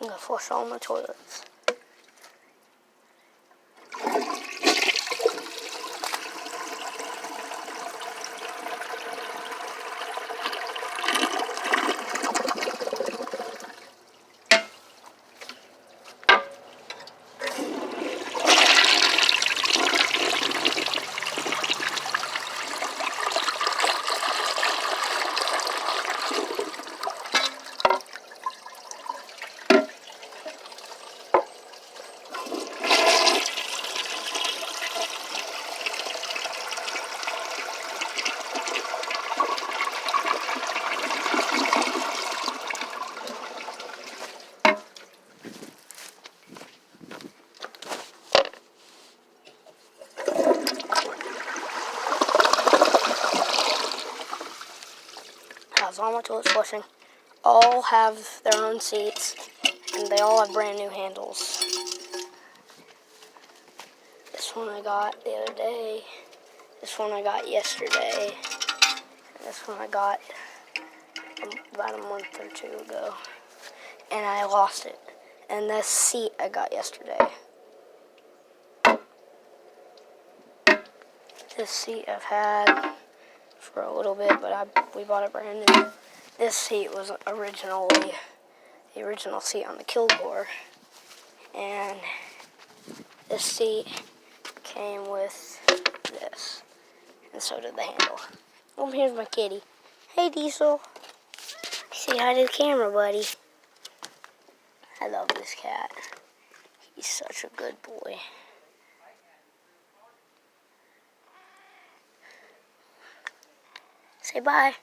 I'm gonna flush all my toilets. All my toilets flushing. All have their own seats, and they all have brand new handles. This one I got the other day. This one I got yesterday. And this one I got about a month or two ago. And I lost it. And this seat I got yesterday. This seat I've had for a little bit, but we bought it brand new. This seat was originally the original seat on the Kilgore, and this seat came with this, and so did the handle. Oh, here's my kitty. Hey, Diesel. Say hi to the camera, buddy. I love this cat. He's such a good boy. Say bye.